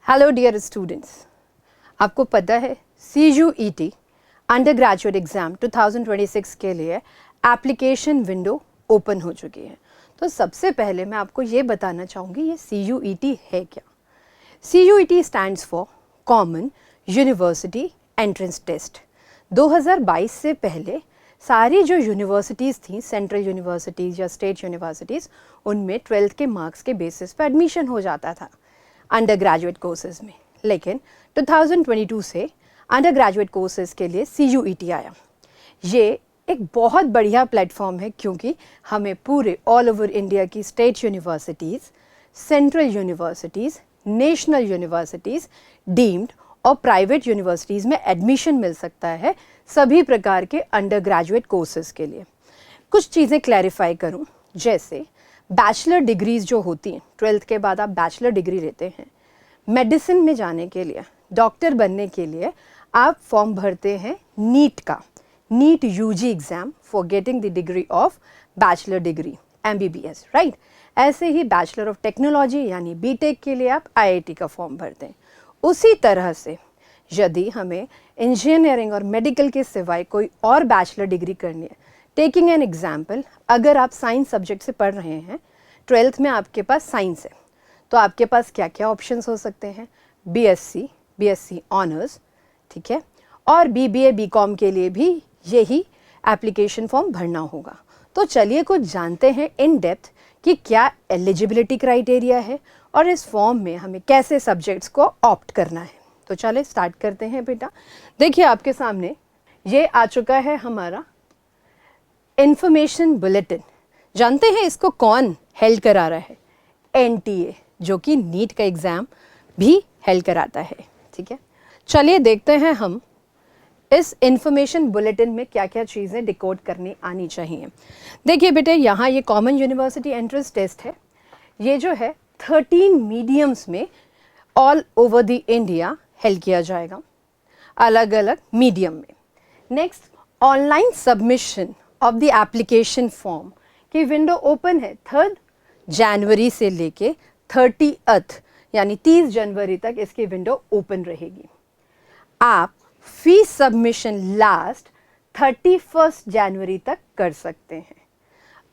Hello dear students, आपको पता है CUET अंडर ग्रेजुएट एग्ज़ाम 2026 के लिए एप्लीकेशन विंडो ओपन हो चुकी है। तो सबसे पहले मैं आपको ये बताना चाहूँगी ये CUET है क्या। CUET stands for common university entrance test. 2022 से पहले सारी जो यूनिवर्सिटीज़ थी, सेंट्रल यूनिवर्सिटीज़ या स्टेट यूनिवर्सिटीज़, उनमें 12th के मार्क्स के बेसिस पर एडमिशन हो जाता था अंडर ग्रेजुएट कोर्सेज़ में। लेकिन 2022 से अंडर ग्रेजुएट कोर्सेज़ के लिए CUET आया। ये एक बहुत बढ़िया प्लेटफॉर्म है क्योंकि हमें पूरे ऑल ओवर इंडिया की state universities, central universities, national universities, deemed और प्राइवेट यूनिवर्सिटीज़ में एडमिशन मिल सकता है सभी प्रकार के अंडर ग्रेजुएट कोर्सेज़ के लिए। कुछ चीज़ें क्लैरिफाई करूं, जैसे बैचलर डिग्रीज़ जो होती हैं, 12th के बाद आप बैचलर डिग्री लेते हैं। मेडिसिन में जाने के लिए, डॉक्टर बनने के लिए आप फॉर्म भरते हैं नीट का, NEET UG exam for getting the degree of bachelor degree MBBS, right. ऐसे ही बैचलर ऑफ टेक्नोलॉजी यानी BTech के लिए आप IIT का फॉर्म भरते हैं। उसी तरह से यदि हमें इंजीनियरिंग और मेडिकल के सिवाय कोई और बैचलर डिग्री करनी है, टेकिंग एन एग्जाम्पल, अगर आप साइंस सब्जेक्ट से पढ़ रहे हैं, 12th में आपके पास साइंस है, तो आपके पास क्या क्या ऑप्शंस हो सकते हैं? BSc ऑनर्स, ठीक है, और BBA BCom के लिए भी यही एप्लीकेशन फॉर्म भरना होगा। तो चलिए कुछ जानते हैं इन डेप्थ कि क्या एलिजिबिलिटी क्राइटेरिया है और इस फॉर्म में हमें कैसे सब्जेक्ट्स को ऑप्ट करना है। तो चलिए स्टार्ट करते हैं बेटा। देखिए आपके सामने ये आ चुका है हमारा इंफॉर्मेशन बुलेटिन। जानते हैं इसको कौन हेल्ड करा रहा है? NTA, जो कि नीट का एग्ज़ाम भी हेल्ड कराता है, ठीक है। चलिए देखते हैं हम इस इंफॉर्मेशन बुलेटिन में क्या क्या चीज़ें डिकोड करनी आनी चाहिए। देखिए बेटे, यहाँ ये कॉमन यूनिवर्सिटी एंट्रेंस टेस्ट है। ये जो है 13 मीडियम्स में all over the India held किया जाएगा, अलग अलग मीडियम में। Next, online submission of the application form की विंडो ओपन है 3 जनवरी से लेके 30th यानी 30 जनवरी तक इसकी विंडो ओपन रहेगी। आप फीस सबमिशन लास्ट 31 जनवरी तक कर सकते हैं।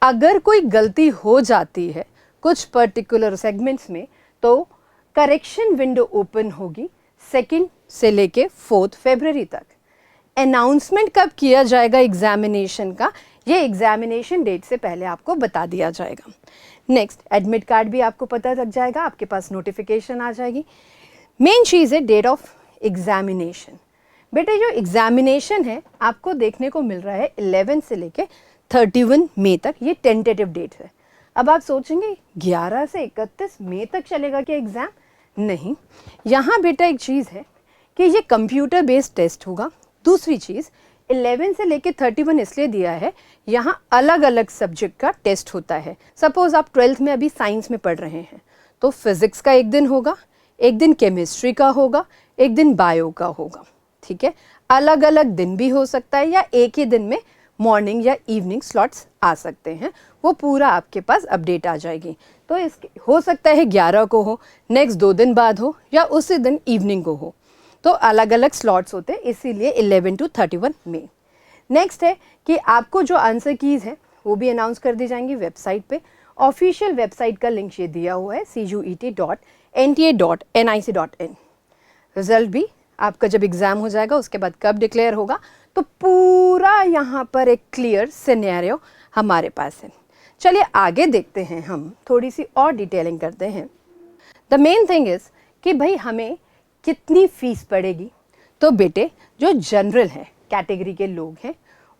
अगर कोई गलती हो जाती है कुछ पर्टिकुलर सेगमेंट्स में, तो करेक्शन विंडो ओपन होगी 2 से लेके 4 फरवरी तक। अनाउंसमेंट कब किया जाएगा एग्जामिनेशन का, ये एग्जामिनेशन डेट से पहले आपको बता दिया जाएगा। नेक्स्ट, एडमिट कार्ड भी आपको पता लग जाएगा, आपके पास नोटिफिकेशन आ जाएगी। मेन चीज़ है डेट ऑफ एग्जामिनेशन। बेटे जो एग्जामिनेशन है आपको देखने को मिल रहा है 11 से लेके 31 मई तक, ये टेंटेटिव डेट है। अब आप सोचेंगे 11 से 31 मई तक चलेगा क्या एग्ज़ाम? नहीं, यहाँ बेटा एक चीज़ है कि ये कंप्यूटर बेस्ड टेस्ट होगा। दूसरी चीज़, 11 से लेके 31 इसलिए दिया है, यहाँ अलग अलग सब्जेक्ट का टेस्ट होता है। सपोज़ आप 12th में अभी साइंस में पढ़ रहे हैं, तो फिज़िक्स का एक दिन होगा, एक दिन केमिस्ट्री का होगा, एक दिन बायो का होगा, ठीक है। अलग अलग दिन भी हो सकता है या एक ही दिन में मॉर्निंग या इवनिंग स्लॉट्स आ सकते हैं, वो पूरा आपके पास अपडेट आ जाएगी। तो इसके हो सकता है 11 को हो, नेक्स्ट 2 दिन बाद हो, या उसी दिन इवनिंग को हो, तो अलग अलग स्लॉट्स होते हैं, इसीलिए 11 to 31 मई। नेक्स्ट है कि आपको जो आंसर कीज़ है वो भी अनाउंस कर दी जाएंगी वेबसाइट पे। ऑफिशियल वेबसाइट का लिंक ये दिया हुआ है cuet.nta.nic.in। रिजल्ट भी आपका जब एग्ज़ाम हो जाएगा उसके बाद कब डिक्लेयर होगा, तो पूरा यहाँ पर एक क्लियर सिनेरियो हमारे पास है। चलिए आगे देखते हैं, हम थोड़ी सी और डिटेलिंग करते हैं। द मेन थिंग इज़ कि भाई हमें कितनी फ़ीस पड़ेगी। तो बेटे जो जनरल है कैटेगरी के लोग हैं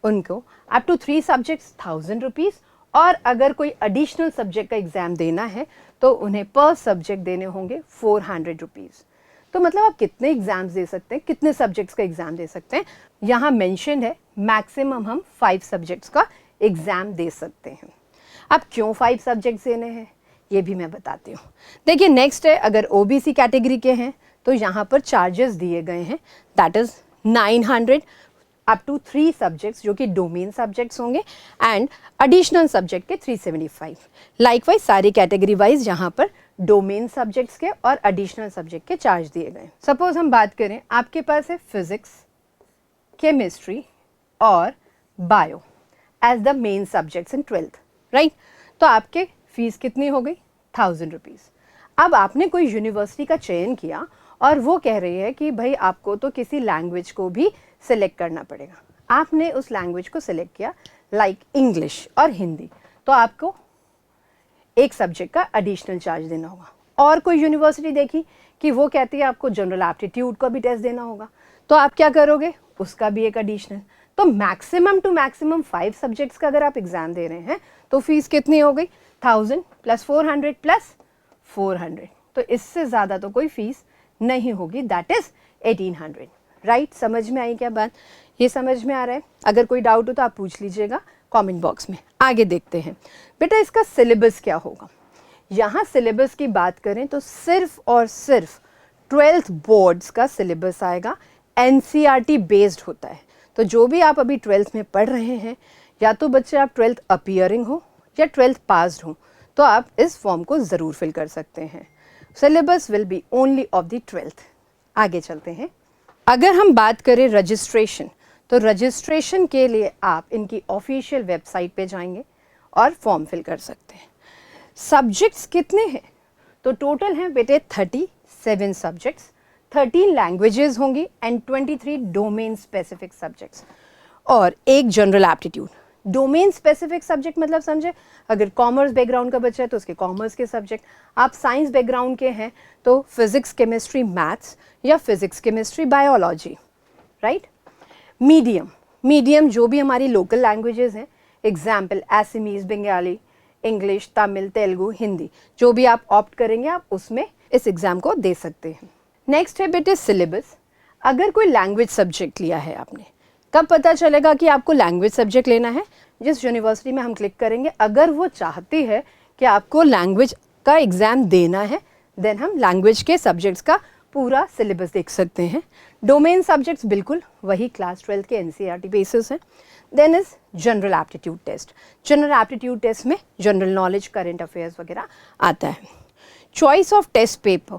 उनको अप टू 3 सब्जेक्ट्स 1000 रुपीज़, और अगर कोई एडिशनल सब्जेक्ट का एग्ज़ाम देना है तो उन्हें पर सब्जेक्ट देने होंगे 400 रुपीज़। तो मतलब आप कितने एग्ज़ाम्स दे सकते हैं, कितने सब्जेक्ट्स का एग्ज़ाम दे सकते हैं, यहाँ मेंशन है मैक्सिमम हम 5 सब्जेक्ट्स का एग्ज़ाम दे सकते हैं। अब क्यों 5 सब्जेक्ट्स देने हैं ये भी मैं बताती हूँ। देखिए नेक्स्ट है, अगर OBC कैटेगरी के हैं तो यहाँ पर चार्जेस दिए गए हैं, that is 900 up to 3 subjects जो कि डोमेन सब्जेक्ट्स होंगे, एंड एडिशनल सब्जेक्ट के 375। लाइकवाइज सारी कैटेगरी वाइज यहाँ पर डोमेन सब्जेक्ट्स के और एडिशनल सब्जेक्ट के चार्ज दिए गए। सपोज हम बात करें, आपके पास है फिजिक्स, केमिस्ट्री और bio as the main subjects in 12th, right. तो आपके फीस कितनी हो गई? 1000 रुपीज़। अब आपने कोई यूनिवर्सिटी का चयन किया और वो कह रही है कि भाई आपको तो किसी लैंग्वेज को भी सिलेक्ट करना पड़ेगा। आपने उस लैंग्वेज को सिलेक्ट किया लाइक इंग्लिश और हिंदी, तो आपको एक सब्जेक्ट का एडिशनल चार्ज देना होगा। और कोई यूनिवर्सिटी देखी कि वो कहती है आपको जनरल एप्टीट्यूड का भी टेस्ट देना होगा, तो आप क्या करोगे? उसका भी एक एडिशनल। तो मैक्सिमम टू मैक्सिमम 5 सब्जेक्ट्स का अगर आप एग्जाम दे रहे हैं तो फीस कितनी हो गई? 1000 प्लस 400 प्लस 400। तो इससे ज़्यादा तो कोई फीस नहीं होगी, दैट इज 1800, राइट। समझ में आई क्या बात? ये समझ में आ रहा है? अगर कोई डाउट हो तो आप पूछ लीजिएगा कमेंट बॉक्स में। आगे देखते हैं बेटा इसका सिलेबस क्या होगा। यहाँ सिलेबस की बात करें तो सिर्फ और सिर्फ 12th बोर्ड्स का सिलेबस आएगा, एनसीईआरटी बेस्ड होता है। तो जो भी आप अभी 12th में पढ़ रहे हैं, या तो बच्चे आप 12th अपीयरिंग हो या 12th पास्ड हो, तो आप इस फॉर्म को ज़रूर फिल कर सकते हैं। Syllabus will be only of the 12th। आगे चलते हैं। अगर हम बात करें रजिस्ट्रेशन, तो रजिस्ट्रेशन के लिए आप इनकी ऑफिशियल वेबसाइट पे जाएंगे और फॉर्म फिल कर सकते हैं। सब्जेक्ट्स कितने हैं? तो टोटल हैं बेटे 37 सब्जेक्ट्स, 13 लैंग्वेजेस होंगी एंड 23 डोमेन स्पेसिफिक सब्जेक्ट्स और एक general aptitude. Domain specific subject मतलब समझे, अगर कॉमर्स बैकग्राउंड का बच्चा है तो उसके कॉमर्स के सब्जेक्ट, आप साइंस बैकग्राउंड के हैं तो फिजिक्स केमिस्ट्री मैथ्स या physics chemistry biology, right. Medium जो भी हमारी लोकल लैंग्वेजेस हैं, एग्जाम्पल एसमीज, बंगाली, इंग्लिश, तमिल, तेलुगु, हिंदी, जो भी आप ऑप्ट करेंगे आप उसमें इस एग्ज़ाम को दे सकते हैं। नेक्स्ट है बेटे सिलेबस। अगर कोई लैंग्वेज सब्जेक्ट लिया है आपने, कब पता चलेगा कि आपको लैंग्वेज सब्जेक्ट लेना है? जिस यूनिवर्सिटी में हम क्लिक करेंगे, अगर वो चाहती है कि आपको लैंग्वेज का एग्ज़ाम देना है, देन हम लैंग्वेज के सब्जेक्ट्स का पूरा सिलेबस देख सकते हैं। डोमेन सब्जेक्ट्स बिल्कुल वही क्लास 12th के एनसीईआरटी बेसिस हैं। Then is general aptitude test. General aptitude test में जनरल नॉलेज, करंट अफेयर्स वगैरह आता है। चॉइस ऑफ टेस्ट पेपर,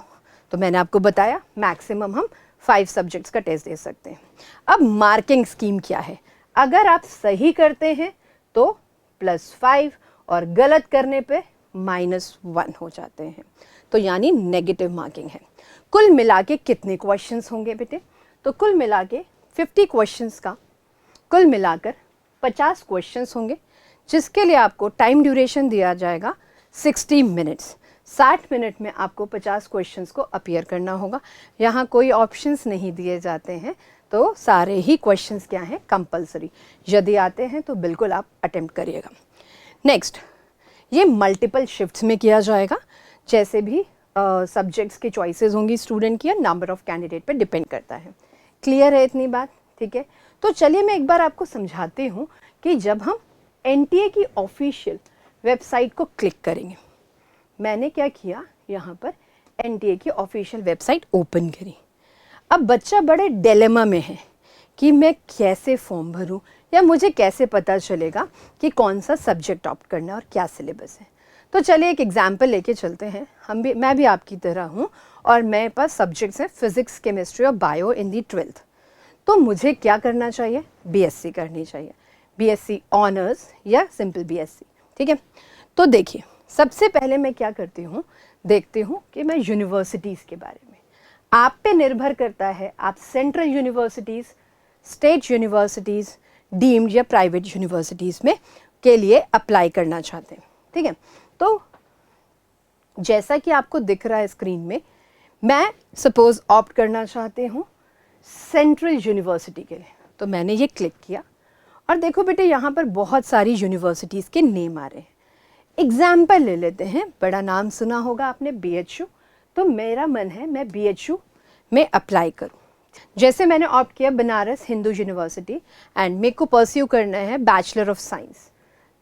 तो मैंने आपको बताया मैक्सिमम हम 5 सब्जेक्ट्स का टेस्ट दे सकते हैं। अब मार्किंग स्कीम क्या है? अगर आप सही करते हैं तो +5 और गलत करने पे -1 हो जाते हैं, तो यानी नेगेटिव मार्किंग है। कुल मिला के कितने क्वेश्चंस होंगे बेटे? तो कुल मिला के 50 क्वेश्चंस का कुल मिलाकर 50 क्वेश्चंस होंगे, जिसके लिए आपको टाइम ड्यूरेशन दिया जाएगा 60 मिनट्स। 60 मिनट में आपको 50 क्वेश्चंस को अपीयर करना होगा। यहाँ कोई ऑप्शंस नहीं दिए जाते हैं, तो सारे ही क्वेश्चंस क्या हैं? कंपलसरी। यदि आते हैं तो बिल्कुल आप अटेम्प्ट करिएगा। नेक्स्ट, ये मल्टीपल शिफ्ट्स में किया जाएगा। जैसे भी सब्जेक्ट्स की चॉइसेस होंगी स्टूडेंट की, या नंबर ऑफ कैंडिडेट पे डिपेंड करता है। क्लियर है इतनी बात? ठीक है, तो चलिए मैं एक बार आपको समझाती हूँ कि जब हम एनटीए की ऑफिशियल वेबसाइट को क्लिक करेंगे, मैंने क्या किया, यहाँ पर एनटीए की ऑफिशियल वेबसाइट ओपन करी। अब बच्चा बड़े डिलेमा में है कि मैं कैसे फॉर्म भरूं, या मुझे कैसे पता चलेगा कि कौन सा सब्जेक्ट ऑप्ट करना है और क्या सिलेबस है। तो चलिए एक एग्जाम्पल लेके चलते हैं। मैं भी आपकी तरह हूँ और मेरे पास सब्जेक्ट्स हैं फिजिक्स, केमिस्ट्री और बायो इन दी 12th। तो मुझे क्या करना चाहिए? बीएससी करनी चाहिए, बीएससी ऑनर्स या सिंपल बीएससी, ठीक है। तो देखिए, सबसे पहले मैं क्या करती हूँ, देखती हूँ कि मैं यूनिवर्सिटीज़ के बारे में, आप पे निर्भर करता है आप central universities, state universities, deemed या प्राइवेट यूनिवर्सिटीज़ में के लिए अप्लाई करना चाहते हैं, ठीक है। तो जैसा कि आपको दिख रहा है स्क्रीन में, मैं सपोज ऑप्ट करना चाहती हूँ सेंट्रल यूनिवर्सिटी के लिए, तो मैंने ये क्लिक किया और देखो बेटे यहाँ पर बहुत सारी यूनिवर्सिटीज़ के नेम आ रहे हैं। एग्जाम्पल ले लेते हैं, बड़ा नाम सुना होगा आपने बीएचयू, तो मेरा मन है मैं बीएचयू में अप्लाई करूं। जैसे मैंने ऑप्ट किया बनारस हिंदू यूनिवर्सिटी एंड मेरे को परस्यू करना है बैचलर ऑफ साइंस,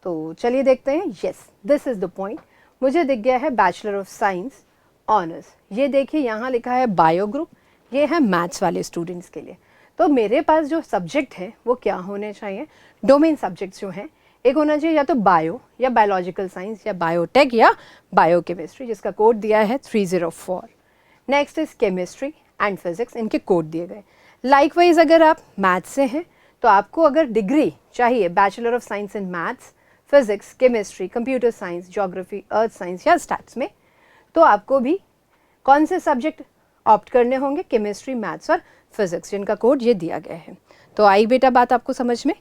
तो चलिए देखते हैं। Yes, this is the point. मुझे दिख गया है बैचलर ऑफ साइंस ऑनर्स। ये देखिए यहाँ लिखा है बायो ग्रुप, ये है मैथ्स वाले स्टूडेंट्स के लिए। तो मेरे पास जो सब्जेक्ट है वो क्या होने चाहिए? डोमेन सब्जेक्ट्स जो हैं एक होना चाहिए या तो बायो या बायोलॉजिकल साइंस या बायोटेक या बायोकेमिस्ट्री, जिसका कोड दिया है 304। Next is chemistry and physics, इनके कोड दिए गए। लाइकवाइज अगर आप मैथ्स से हैं तो आपको अगर डिग्री चाहिए bachelor of science in maths, physics, chemistry, computer science, geography, earth science या स्टैट्स में, तो आपको भी कौन से सब्जेक्ट ऑप्ट करने होंगे, केमिस्ट्री, मैथ्स और फिजिक्स, जिनका कोड ये दिया गया है। तो आई बेटा बात आपको समझ में